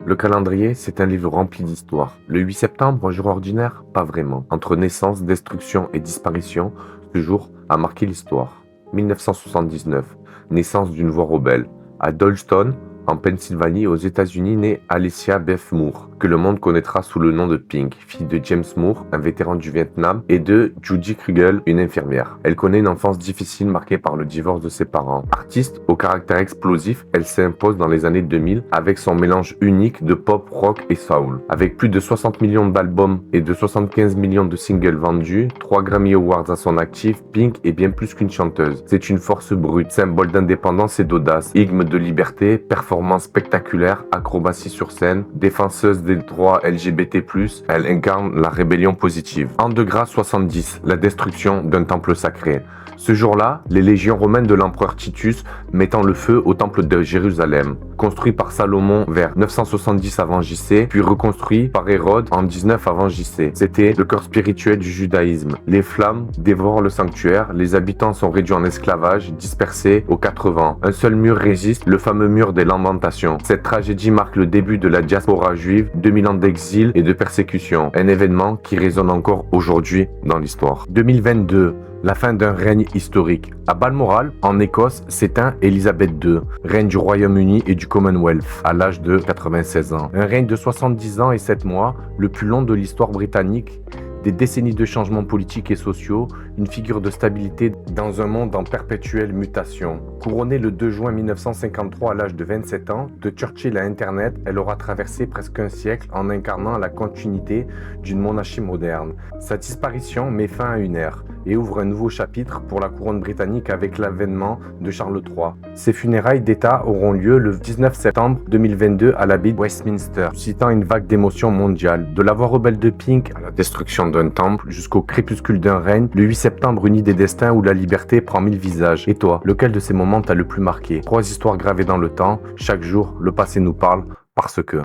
Le calendrier, c'est un livre rempli d'histoires. Le 8 septembre, un jour ordinaire? Pas vraiment. Entre naissance, destruction et disparition, ce jour a marqué l'histoire. 1979, naissance d'une voix rebelle. À Doylestown, en Pennsylvanie, aux États-Unis, naît Alicia Beth Moore, que le monde connaîtra sous le nom de Pink, fille de James Moore, un vétéran du Vietnam, et de Judy Kriegel, une infirmière. Elle connaît une enfance difficile marquée par le divorce de ses parents. Artiste au caractère explosif, elle s'impose dans les années 2000 avec son mélange unique de pop, rock et soul. Avec plus de 60 millions d'albums et de 75 millions de singles vendus, 3 Grammy Awards à son actif, Pink est bien plus qu'une chanteuse. C'est une force brute, symbole d'indépendance et d'audace, hymne de liberté, performance spectaculaire, acrobatie sur scène, défenseuse des droits LGBT+, elle incarne la rébellion positive. An de grâce 70, la destruction d'un temple sacré. Ce jour-là, les légions romaines de l'empereur Titus mettant le feu au temple de Jérusalem, construit par Salomon vers 970 avant JC, puis reconstruit par Hérode en 19 avant JC. C'était le cœur spirituel du judaïsme. Les flammes dévorent le sanctuaire, les habitants sont réduits en esclavage, dispersés aux 4 vents. Un seul mur résiste, le fameux mur des lamentations. Cette tragédie marque le début de la diaspora juive, 2000 ans d'exil et de persécution. Un événement qui résonne encore aujourd'hui dans l'histoire. 2022. La fin d'un règne historique. À Balmoral, en Écosse, s'éteint Élisabeth II, reine du Royaume-Uni et du Commonwealth, à l'âge de 96 ans. Un règne de 70 ans et 7 mois, le plus long de l'histoire britannique. Des décennies de changements politiques et sociaux, une figure de stabilité dans un monde en perpétuelle mutation. Couronnée le 2 juin 1953 à l'âge de 27 ans, de Churchill à Internet, elle aura traversé presque un siècle en incarnant la continuité d'une monarchie moderne. Sa disparition met fin à une ère et ouvre un nouveau chapitre pour la couronne britannique avec l'avènement de Charles III. Ses funérailles d'État auront lieu le 19 septembre 2022 à l'abbaye de Westminster, suscitant une vague d'émotions mondiales. De la voix rebelle de Pink à la destruction d'un temple jusqu'au crépuscule d'un règne, le 8 septembre unit des destins où la liberté prend 1000 visages. Et toi, lequel de ces moments t'a le plus marqué? 3 histoires gravées dans le temps, chaque jour, le passé nous parle parce que...